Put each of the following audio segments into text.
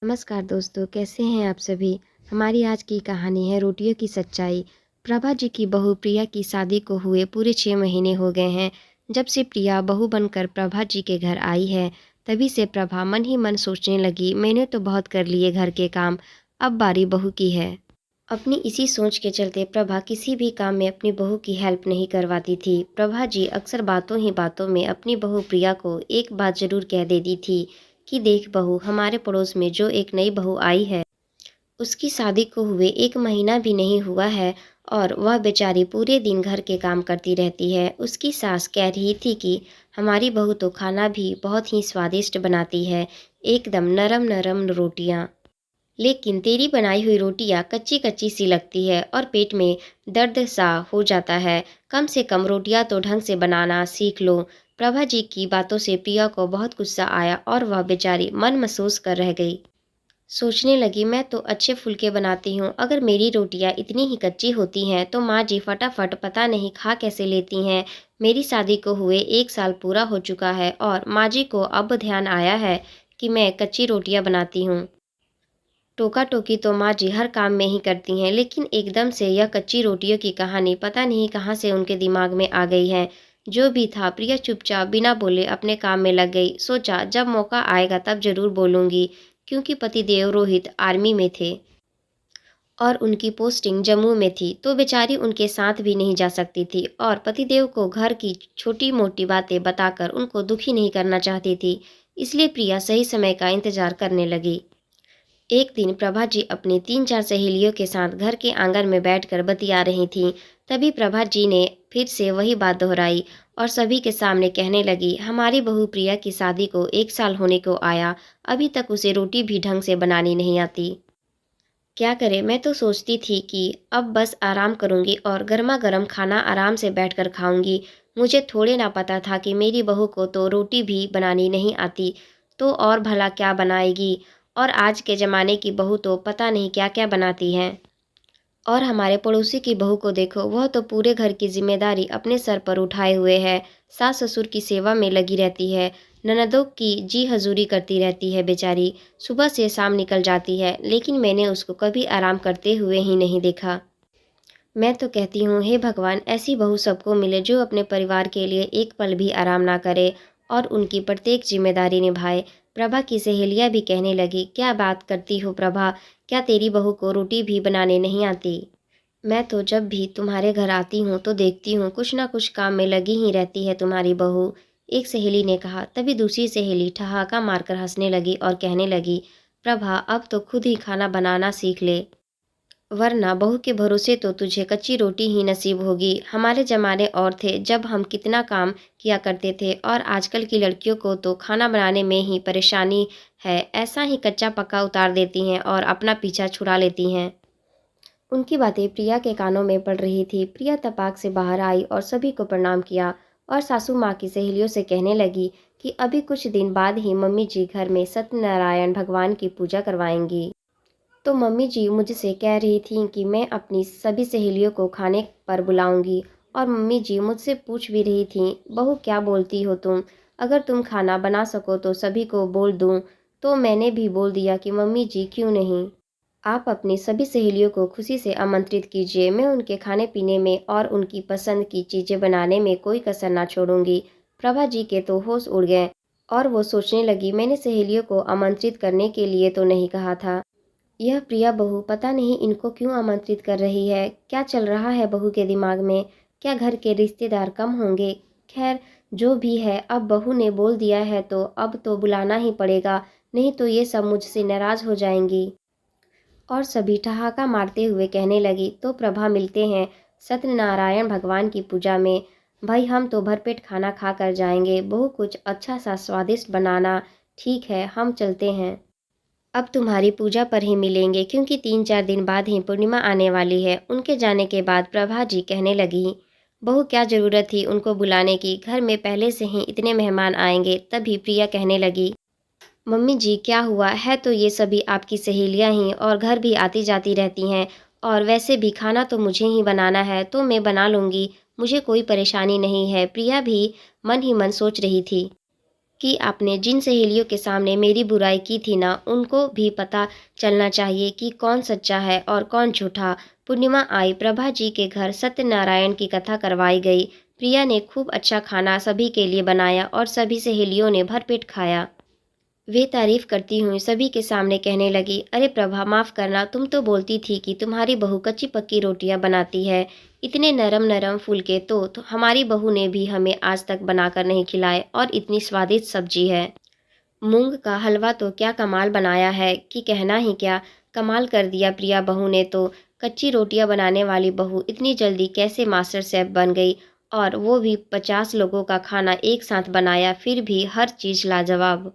नमस्कार दोस्तों, कैसे हैं आप सभी। हमारी आज की कहानी है रोटियों की सच्चाई। प्रभा जी की बहू प्रिया की शादी को हुए पूरे 6 महीने हो गए हैं। जब से प्रिया बहू बनकर प्रभा जी के घर आई है, तभी से प्रभा मन ही मन सोचने लगी, मैंने तो बहुत कर लिए घर के काम, अब बारी बहू की है। अपनी इसी सोच के चलते प्रभा किसी भी काम में अपनी बहू की हेल्प नहीं करवाती थी। प्रभा जी अक्सर बातों ही बातों में अपनी बहू प्रिया को एक बात जरूर कह देती थी कि देख बहू, हमारे पड़ोस में जो एक नई बहू आई है, उसकी शादी को हुए 1 महीना भी नहीं हुआ है और वह बेचारी पूरे दिन घर के काम करती रहती है। उसकी सास कह रही थी कि हमारी बहू तो खाना भी बहुत ही स्वादिष्ट बनाती है, एकदम नरम नरम रोटियां। लेकिन तेरी बनाई हुई रोटियां कच्ची कच्ची सी लगती है और पेट में दर्द सा हो जाता है। कम से कम रोटियां तो ढंग से बनाना सीख लो। प्रभा जी की बातों से प्रिया को बहुत गुस्सा आया और वह बेचारी मन महसूस कर रह गई। सोचने लगी, मैं तो अच्छे फुलके बनाती हूँ, अगर मेरी रोटियाँ इतनी ही कच्ची होती हैं तो माँ जी फटाफट पता नहीं खा कैसे लेती हैं। मेरी शादी को हुए 1 साल पूरा हो चुका है और माँ जी को अब ध्यान आया है कि मैं कच्ची रोटियाँ बनाती हूँ। टोका टोकी तो माँ जी हर काम में ही करती हैं, लेकिन एकदम से यह कच्ची रोटियों की कहानी पता नहीं कहाँ से उनके दिमाग में आ गई है। जो भी था, प्रिया चुपचाप बिना बोले अपने काम में लग गई। सोचा जब मौका आएगा तब जरूर बोलूंगी, क्योंकि पतिदेव रोहित आर्मी में थे और उनकी पोस्टिंग जम्मू में थी, तो बेचारी उनके साथ भी नहीं जा सकती थी और पतिदेव को घर की छोटी मोटी बातें बताकर उनको दुखी नहीं करना चाहती थी। इसलिए प्रिया सही समय का इंतजार करने लगी। एक दिन प्रभा जी अपनी 3-4 सहेलियों के साथ घर के आंगन में बैठकर बतिया रही थीं। तभी प्रभा जी ने फिर से वही बात दोहराई और सभी के सामने कहने लगी, हमारी बहू प्रिया की शादी को 1 साल होने को आया, अभी तक उसे रोटी भी ढंग से बनानी नहीं आती। क्या करे, मैं तो सोचती थी कि अब बस आराम करूंगी और गर्मा गर्म खाना आराम से बैठकर खाऊंगी। मुझे थोड़े ना पता था कि मेरी बहू को तो रोटी भी बनानी नहीं आती, तो और भला क्या बनाएगी। और आज के ज़माने की बहू तो पता नहीं क्या क्या बनाती हैं। और हमारे पड़ोसी की बहू को देखो, वह तो पूरे घर की जिम्मेदारी अपने सर पर उठाए हुए है, सास ससुर की सेवा में लगी रहती है, ननदों की जी हजूरी करती रहती है। बेचारी सुबह से शाम निकल जाती है, लेकिन मैंने उसको कभी आराम करते हुए ही नहीं देखा। मैं तो कहती हूँ, हे भगवान, ऐसी बहू सबको मिले जो अपने परिवार के लिए एक पल भी आराम ना करे और उनकी प्रत्येक जिम्मेदारी निभाए। प्रभा की सहेलियाँ भी कहने लगी, क्या बात करती हो प्रभा, क्या तेरी बहू को रोटी भी बनाने नहीं आती। मैं तो जब भी तुम्हारे घर आती हूँ तो देखती हूँ कुछ ना कुछ काम में लगी ही रहती है तुम्हारी बहू। एक सहेली ने कहा। तभी दूसरी सहेली ठहाका मारकर हंसने लगी और कहने लगी, प्रभा अब तो खुद ही खाना बनाना सीख ले, वरना बहू के भरोसे तो तुझे कच्ची रोटी ही नसीब होगी। हमारे ज़माने और थे जब हम कितना काम किया करते थे, और आजकल की लड़कियों को तो खाना बनाने में ही परेशानी है, ऐसा ही कच्चा पक्का उतार देती हैं और अपना पीछा छुड़ा लेती हैं। उनकी बातें प्रिया के कानों में पड़ रही थी। प्रिया तपाक से बाहर आई और सभी को प्रणाम किया और सासू माँ की सहेलियों से कहने लगी कि अभी कुछ दिन बाद ही मम्मी जी घर में सत्यनारायण भगवान की पूजा करवाएंगी। तो मम्मी जी मुझसे कह रही थी कि मैं अपनी सभी सहेलियों को खाने पर बुलाऊंगी, और मम्मी जी मुझसे पूछ भी रही थी, बहू क्या बोलती हो तुम, अगर तुम खाना बना सको तो सभी को बोल दूं। तो मैंने भी बोल दिया कि मम्मी जी क्यों नहीं, आप अपनी सभी सहेलियों को खुशी से आमंत्रित कीजिए, मैं उनके खाने पीने में और उनकी पसंद की चीज़ें बनाने में कोई कसर ना छोड़ूंगी। प्रभा जी के तो होश उड़ गए और वो सोचने लगी, मैंने सहेलियों को आमंत्रित करने के लिए तो नहीं कहा था। यह प्रिया बहू पता नहीं इनको क्यों आमंत्रित कर रही है, क्या चल रहा है बहू के दिमाग में, क्या घर के रिश्तेदार कम होंगे। खैर, जो भी है, अब बहू ने बोल दिया है तो अब तो बुलाना ही पड़ेगा, नहीं तो ये सब मुझसे नाराज़ हो जाएंगी। और सभी ठहाका मारते हुए कहने लगी, तो प्रभा मिलते हैं सत्यनारायण भगवान की पूजा में। भाई हम तो भरपेट खाना खा कर जाएंगे, बहू कुछ अच्छा सा स्वादिष्ट बनाना। ठीक है, हम चलते हैं। अब तुम्हारी पूजा पर ही मिलेंगे, क्योंकि 3-4 दिन बाद ही पूर्णिमा आने वाली है। उनके जाने के बाद प्रभा जी कहने लगी, बहू क्या ज़रूरत थी उनको बुलाने की, घर में पहले से ही इतने मेहमान आएंगे। तभी प्रिया कहने लगी, मम्मी जी क्या हुआ है, तो ये सभी आपकी सहेलियां ही और घर भी आती जाती रहती हैं, और वैसे भी खाना तो मुझे ही बनाना है, तो मैं बना लूँगी, मुझे कोई परेशानी नहीं है। प्रिया भी मन ही मन सोच रही थी। कि आपने जिन सहेलियों के सामने मेरी बुराई की थी ना, उनको भी पता चलना चाहिए कि कौन सच्चा है और कौन झूठा। पूर्णिमा आई, प्रभा जी के घर सत्यनारायण की कथा करवाई गई। प्रिया ने खूब अच्छा खाना सभी के लिए बनाया और सभी सहेलियों ने भरपेट खाया। वे तारीफ करती हुई सभी के सामने कहने लगी, अरे प्रभा, माफ़ करना, तुम तो बोलती थी कि तुम्हारी बहू कच्ची पक्की रोटियां बनाती है। इतने नरम नरम फुलके तो हमारी बहू ने भी हमें आज तक बनाकर नहीं खिलाए, और इतनी स्वादिष्ट सब्जी है। मूंग का हलवा तो क्या कमाल बनाया है कि कहना ही क्या। कमाल कर दिया प्रिया बहू ने तो। कच्ची रोटियां बनाने वाली बहू इतनी जल्दी कैसे मास्टर शेफ बन गई, और वो भी 50 लोगों का खाना एक साथ बनाया, फिर भी हर चीज़ लाजवाब।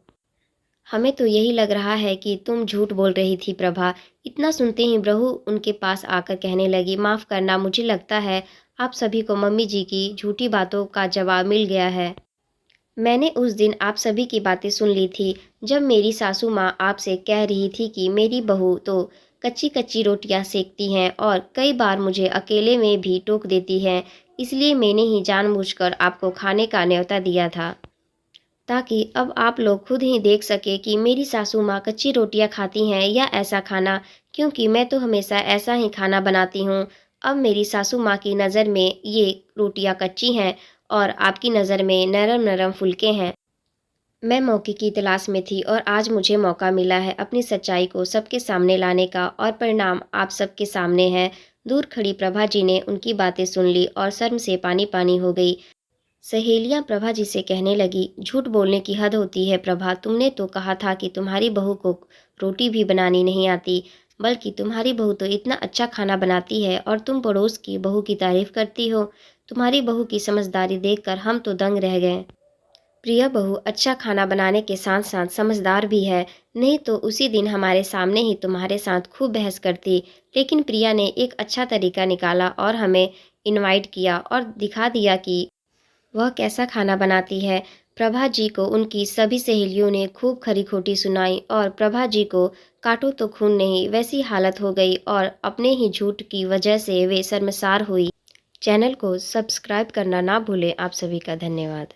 हमें तो यही लग रहा है कि तुम झूठ बोल रही थी प्रभा। इतना सुनते ही बहू उनके पास आकर कहने लगी, माफ़ करना, मुझे लगता है आप सभी को मम्मी जी की झूठी बातों का जवाब मिल गया है। मैंने उस दिन आप सभी की बातें सुन ली थी, जब मेरी सासू माँ आपसे कह रही थी कि मेरी बहू तो कच्ची कच्ची रोटियां सेकती हैं और कई बार मुझे अकेले में भी टोक देती हैं। इसलिए मैंने ही जानबूझकर आपको खाने का न्योता दिया था, ताकि अब आप लोग खुद ही देख सके कि मेरी सासू माँ कच्ची रोटियां खाती हैं या ऐसा खाना, क्योंकि मैं तो हमेशा ऐसा ही खाना बनाती हूँ। अब मेरी सासू माँ की नज़र में ये रोटियां कच्ची हैं और आपकी नज़र में नरम नरम फुलके हैं। मैं मौके की तलाश में थी और आज मुझे मौका मिला है अपनी सच्चाई को सबके सामने लाने का, और परिणाम आप सबके सामने है। दूर खड़ी प्रभा जी ने उनकी बातें सुन ली और शर्म से पानी पानी हो गई। सहेलियां प्रभा जी से कहने लगी, झूठ बोलने की हद होती है प्रभा, तुमने तो कहा था कि तुम्हारी बहू को रोटी भी बनानी नहीं आती, बल्कि तुम्हारी बहू तो इतना अच्छा खाना बनाती है और तुम पड़ोस की बहू की तारीफ करती हो। तुम्हारी बहू की समझदारी देखकर हम तो दंग रह गए। प्रिया बहू अच्छा खाना बनाने के साथ साथ समझदार भी है, नहीं तो उसी दिन हमारे सामने ही तुम्हारे साथ खूब बहस करती। लेकिन प्रिया ने एक अच्छा तरीका निकाला और हमें इनवाइट किया और दिखा दिया कि वह कैसा खाना बनाती है। प्रभा जी को उनकी सभी सहेलियों ने खूब खरी खोटी सुनाई और प्रभा जी को काटो तो खून नहीं वैसी हालत हो गई, और अपने ही झूठ की वजह से वे शर्मसार हुई। चैनल को सब्सक्राइब करना ना भूलें। आप सभी का धन्यवाद।